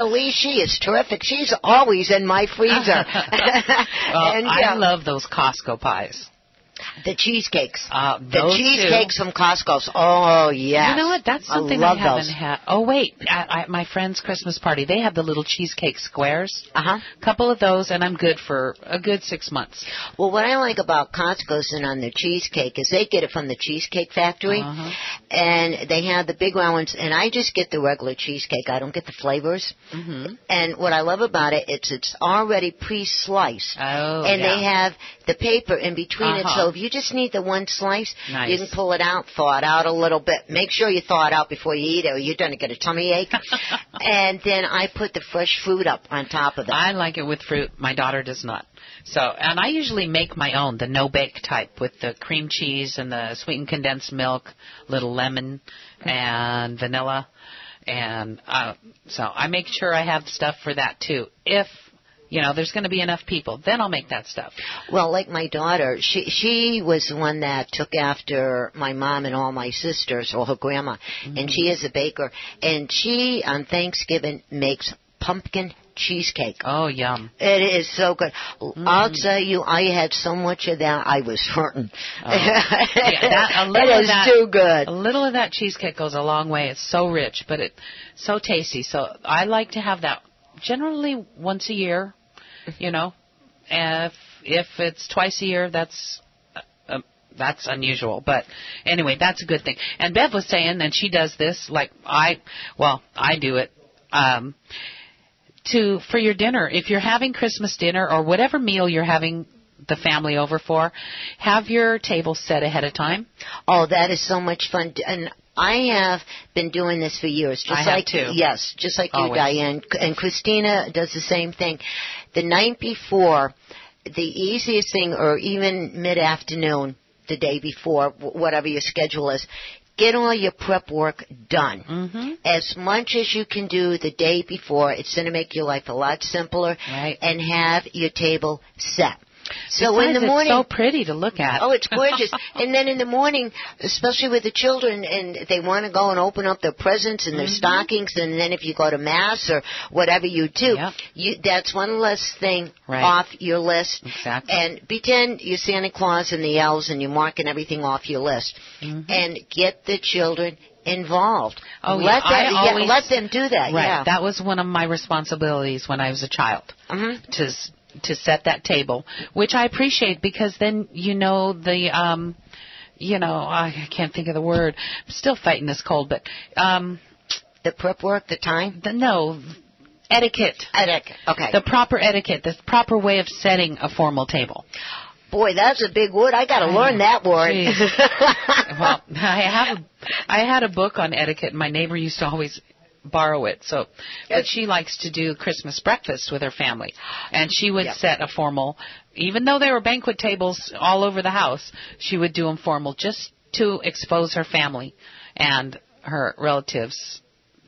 Lee, she is terrific. She's always in my freezer. Well, I love those Costco pies. The cheesecakes. The cheesecakes from Costco's. Oh, yes. You know what? That's something I haven't had. Oh, wait. At my friend's Christmas party, they have the little cheesecake squares. A couple of those, and I'm good for a good 6 months. Well, what I like about Costco's and on their cheesecake is they get it from the Cheesecake Factory, and they have the big round ones, and I just get the regular cheesecake. I don't get the flavors. And what I love about it, it's already pre-sliced. And they have the paper in between it, so if you just need the one slice, you can pull it out, thaw it out a little bit. Make sure you thaw it out before you eat it, or you're going to get a tummy ache. And then I put the fresh fruit up on top of it. I like it with fruit. My daughter does not. So, and I usually make my own, the no-bake type, with the cream cheese and the sweetened condensed milk, little lemon and vanilla. And so I make sure I have stuff for that, too. If there's going to be enough people, then I'll make that stuff. Well, like my daughter, she was the one that took after my mom and all my sisters, or her grandma, and she is a baker. And she, on Thanksgiving, makes pumpkin cheesecake. Oh, yum. It is so good. I'll tell you, I had so much of that, I was hurting. It is too good. A little of that cheesecake goes a long way. It's so rich, but it's so tasty. So I like to have that generally once a year. If it's twice a year, that's unusual. But anyway, that's a good thing. And Bev was saying that she does this, like I do it, for your dinner. If you're having Christmas dinner or whatever meal you're having the family over for, have your table set ahead of time. Oh, that is so much fun. And I have been doing this for years. I have too. Yes, just like you, Diane. And Christina does the same thing. The night before, the easiest thing, or even mid-afternoon, the day before, whatever your schedule is, get all your prep work done. As much as you can do the day before. It's going to make your life a lot simpler. Right. And have your table set. So Besides, in the morning, it's so pretty to look at. Oh, it's gorgeous. And then in the morning, especially with the children, and they want to go and open up their presents and their stockings, and then if you go to Mass or whatever you do, that's one less thing off your list. Exactly. And pretend you're Santa Claus and the elves, and you're marking everything off your list. And get the children involved. Oh, let them do that. Right. Yeah. That was one of my responsibilities when I was a child, to set that table, which I appreciate, because then I can't think of the word. I'm still fighting this cold, but the prep work, the time? Etiquette. Etiquette. Okay. The proper etiquette, the proper way of setting a formal table. Boy, that's a big word. I got to learn that word. Well, I had a book on etiquette, and my neighbor used to always borrow it. But she likes to do Christmas breakfast with her family, and she would set a formal, even though there were banquet tables all over the house, she would do them formal just to expose her family and her relatives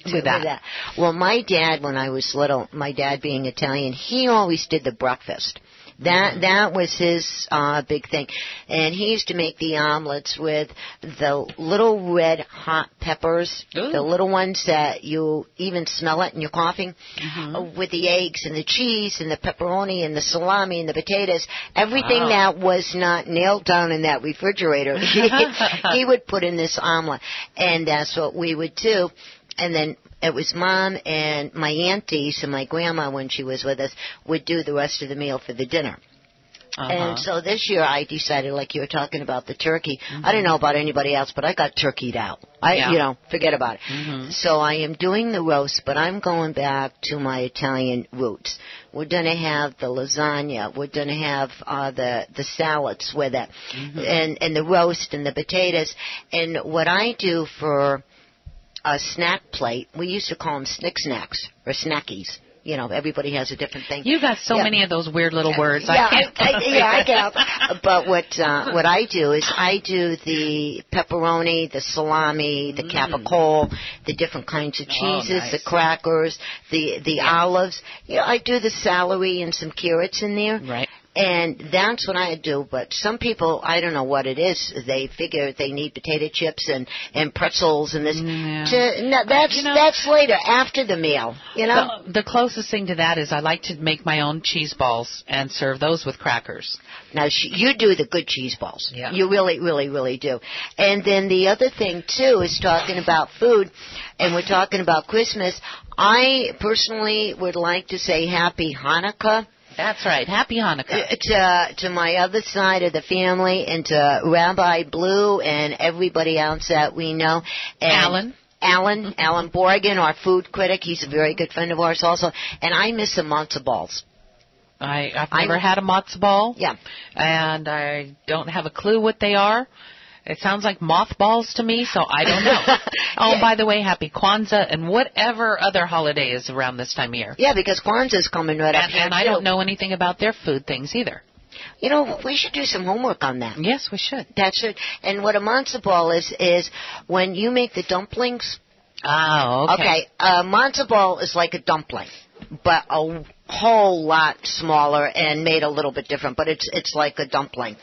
to that. Well, my dad, when I was little, my dad being Italian, he always did the breakfast. That was his big thing. And he used to make the omelets with the little red hot peppers, the little ones that you even smell it and you're coughing, with the eggs and the cheese and the pepperoni and the salami and the potatoes, everything that was not nailed down in that refrigerator, he would put in this omelet. And that's what we would do. And then it was Mom and my aunties and my grandma, when she was with us, would do the rest of the meal for the dinner. And so this year I decided, like you were talking about the turkey, I don't know about anybody else, but I got turkeyed out. Forget about it. So I am doing the roast, but I'm going back to my Italian roots. We're going to have the lasagna. We're going to have the salads with it, and the roast and the potatoes. And what I do for a snack plate, we used to call them snick snacks or snackies. Everybody has a different thing. You got so many of those weird little words. I get. But what I do is I do the pepperoni, the salami, the capicola, the different kinds of cheeses, the crackers, the olives. I do the celery and some carrots in there. Right. And that's what I do. But some people, I don't know what it is. They figure they need potato chips and pretzels and this. Yeah. That's later, after the meal. You know. The closest thing to that is I like to make my own cheese balls and serve those with crackers. Now, you do the good cheese balls. Yeah. You really, really, really do. And then the other thing, too, is talking about food, and we're talking about Christmas. I personally would like to say Happy Hanukkah. That's right. Happy Hanukkah. To my other side of the family, and to Rabbi Blue and everybody else that we know. And Alan Borgen, our food critic. He's a very good friend of ours also. And I miss the matzo balls. I've never had a matzo ball. Yeah. And I don't have a clue what they are. It sounds like mothballs to me, so I don't know. Oh, yeah. By the way, happy Kwanzaa and whatever other holiday is around this time of year. Yeah, because Kwanzaa's coming right up here, and I don't know anything about their food things either. You know, we should do some homework on that. Yes, we should. That's it. And what a matzo ball is when you make the dumplings. Oh, okay. Okay, a matzo ball is like a dumpling, but a whole lot smaller and made a little bit different, but it's like a dumpling.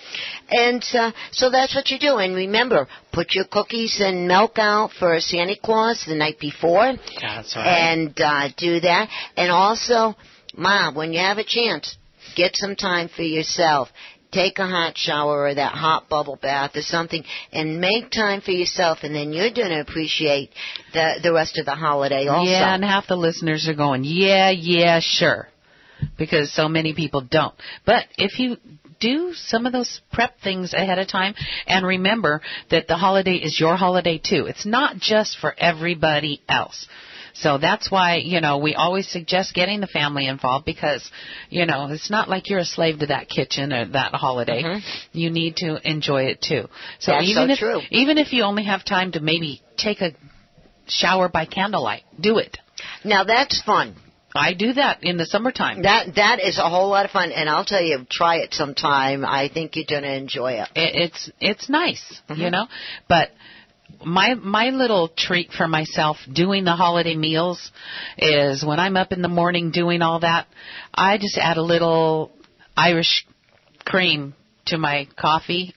And so that's what you do. And remember, put your cookies and milk out for Santa Claus the night before. That's right. And do that. And also, Mom, when you have a chance, get some time for yourself. Take a hot shower or that hot bubble bath or something, and make time for yourself, and then you're going to appreciate the rest of the holiday also. Yeah, and half the listeners are going, yeah, sure, because so many people don't. But if you do some of those prep things ahead of time, and remember that the holiday is your holiday too. It's not just for everybody else. So that's why, we always suggest getting the family involved because, it's not like you're a slave to that kitchen or that holiday. Mm-hmm. You need to enjoy it too. So that's true. Even if you only have time to maybe take a shower by candlelight, do it. Now that's fun. I do that in the summertime. That is a whole lot of fun, and I'll tell you, try it sometime. I think you're going to enjoy it. It's nice, mm-hmm. But my little treat for myself doing the holiday meals is when I'm up in the morning doing all that, I just add a little Irish cream to my coffee.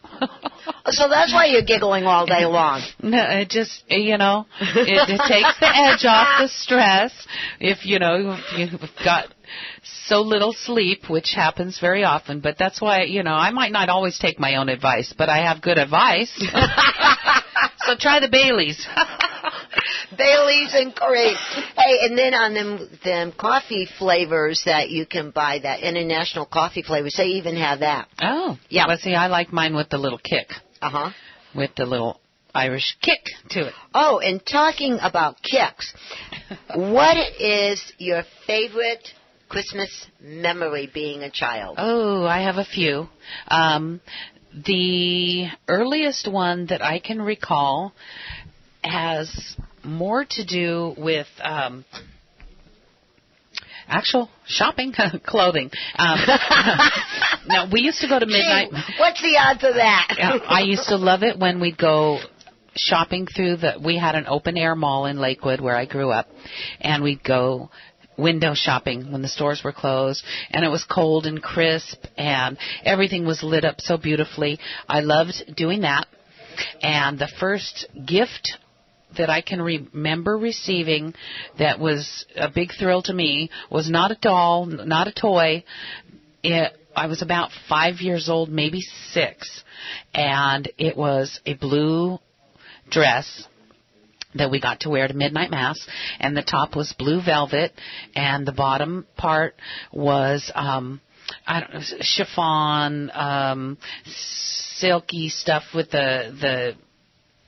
So that's why you're giggling all day long. No, it just, it takes the edge off the stress. If you've got so little sleep, which happens very often, but that's why, I might not always take my own advice, but I have good advice. So try the Baileys. Baileys and great. Hey, and then on them coffee flavors that you can buy, that international coffee flavors, they even have that. Oh. Yeah. Well, see, I like mine with the little kick. Uh-huh. With the little Irish kick to it. Oh, and talking about kicks, what is your favorite Christmas memory being a child? Oh, I have a few. The earliest one that I can recall has more to do with actual shopping, clothing. No, we used to go to midnight. Gee, what's the odds of that? I used to love it when we'd go shopping we had an open air mall in Lakewood where I grew up, and we'd go window shopping when the stores were closed, and it was cold and crisp, and everything was lit up so beautifully. I loved doing that. And the first gift that I can remember receiving that was a big thrill to me was not a doll, not a toy. I was about 5 years old, maybe 6, and it was a blue dress that we got to wear to midnight mass, and the top was blue velvet, and the bottom part was chiffon, silky stuff with the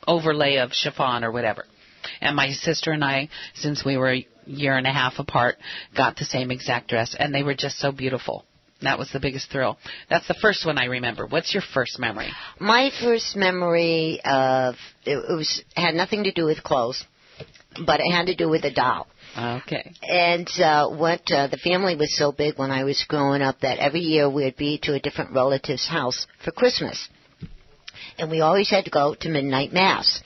overlay of chiffon or whatever. And my sister and I, since we were a year and a half apart, got the same exact dress, and they were just so beautiful. That was the biggest thrill. That's the first one I remember. What's your first memory? My first memory had nothing to do with clothes, but it had to do with a doll. Okay. And the family was so big when I was growing up that every year we'd be to a different relative's house for Christmas. And we always had to go to midnight mass.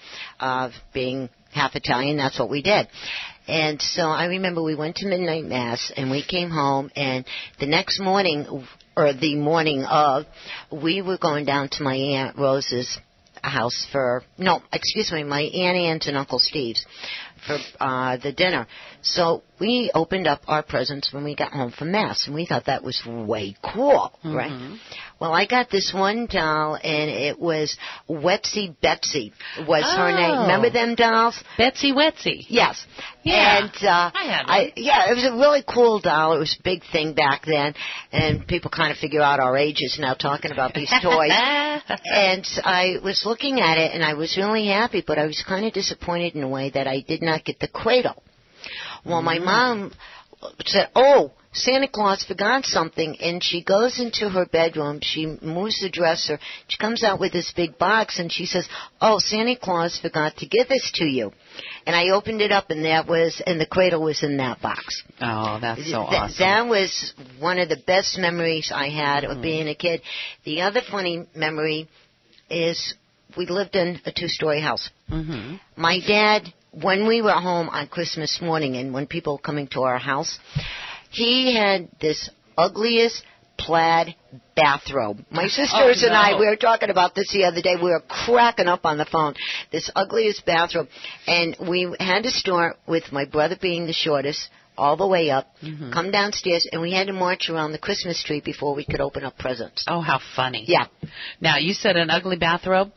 Being half Italian, that's what we did. And so I remember we went to midnight mass, and we came home, and the next morning, or the morning of, we were going down to my Aunt Rose's house my Aunt Ann's and Uncle Steve's for the dinner. So we opened up our presents when we got home from mass, and we thought that was way cool, right? Well, I got this one doll, and it was Wetsy Betsy was her name. Remember them dolls? Betsy Wetsy. Yes. Yeah, And I had one. it was a really cool doll. It was a big thing back then, and people kind of figure out our ages now talking about these toys. And I was looking at it, and I was really happy, but I was kind of disappointed in a way that I did not get the cradle. Well, my mom said, "Oh, Santa Claus forgot something," and she goes into her bedroom, she moves the dresser, she comes out with this big box, and she says, "Oh, Santa Claus forgot to give this to you." And I opened it up, and the cradle was in that box. Oh, that's so awesome. That was one of the best memories I had of being a kid. The other funny memory is we lived in a 2-story house. My dad, when we were home on Christmas morning and when people were coming to our house, he had this ugliest plaid bathrobe. My sisters and I, we were talking about this the other day. We were cracking up on the phone. This ugliest bathrobe. And we had to start with my brother being the shortest, all the way up, come downstairs, and we had to march around the Christmas tree before we could open up presents. Oh, how funny. Yeah. Now, you said an ugly bathrobe.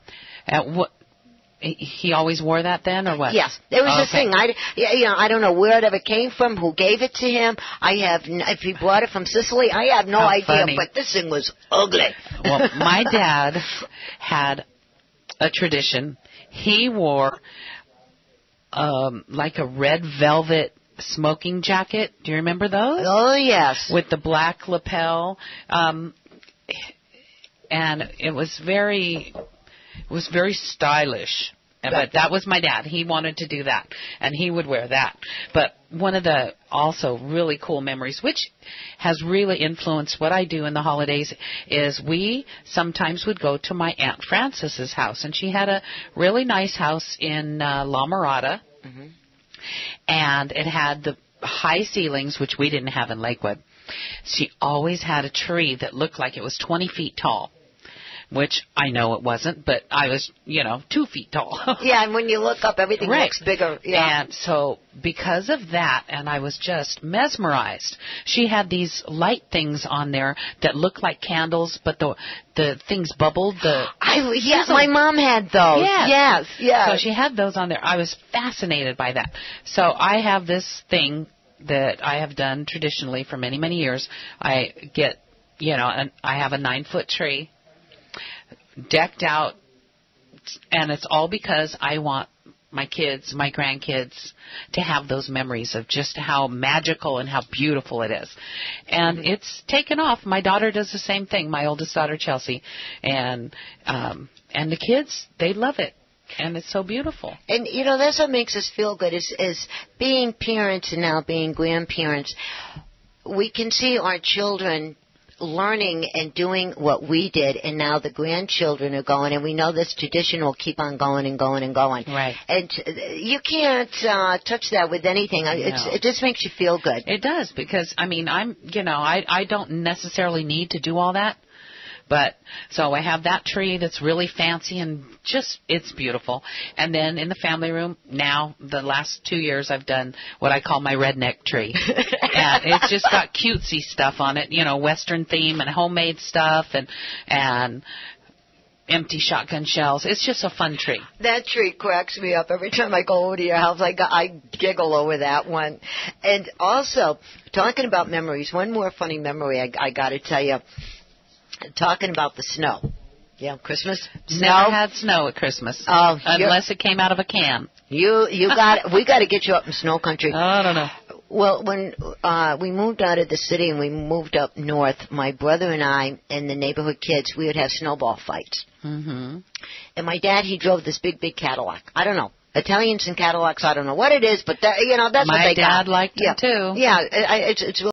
He always wore that then, or what? Yes, it was a thing. I don't know where it ever came from, who gave it to him. If he brought it from Sicily, I have no idea. Funny. But this thing was ugly. Well, my dad had a tradition. He wore like a red velvet smoking jacket. Do you remember those? Oh yes, with the black lapel, and it was very stylish. But that was my dad. He wanted to do that, and he would wear that. But one of the also really cool memories, which has really influenced what I do in the holidays, is we sometimes would go to my Aunt Frances's house, and she had a really nice house in La Mirada, and it had the high ceilings, which we didn't have in Lakewood. She always had a tree that looked like it was 20 feet tall. Which I know it wasn't, but I was, 2 feet tall. Yeah, and when you look up, everything looks bigger. Yeah. And so because of that, and I was just mesmerized, she had these light things on there that looked like candles, but the things bubbled. My mom had those. Yes. So she had those on there. I was fascinated by that. So I have this thing that I have done traditionally for many, many years. I get, I have a 9-foot tree decked out, and it's all because I want my kids, my grandkids, to have those memories of just how magical and how beautiful it is. And it's taken off. My daughter does the same thing, my oldest daughter, Chelsea. And the kids, they love it. And it's so beautiful. And, that's what makes us feel good is being parents and now being grandparents. We can see our children learning and doing what we did, and now the grandchildren are going, and we know this tradition will keep on going and going and going. Right. And you can't touch that with anything. No. It just makes you feel good. It does, because, I don't necessarily need to do all that. But so I have that tree that's really fancy and it's beautiful. And then in the family room, now the last 2 years I've done what I call my redneck tree. And it's just got cutesy stuff on it, Western theme and homemade stuff and empty shotgun shells. It's just a fun tree. That tree cracks me up every time I go over to your house. I giggle over that one. And also, talking about memories, one more funny memory I got to tell you. Talking about the snow. Yeah, Christmas. Never had snow at Christmas. Oh, unless it came out of a can. We got to get you up in snow country. I don't know. Well, when we moved out of the city and we moved up north, my brother and I and the neighborhood kids, we would have snowball fights. And my dad, he drove this big Cadillac. I don't know. Italians and Cadillacs, I don't know what it is, but that's what they got. My dad liked them too. Yeah, it's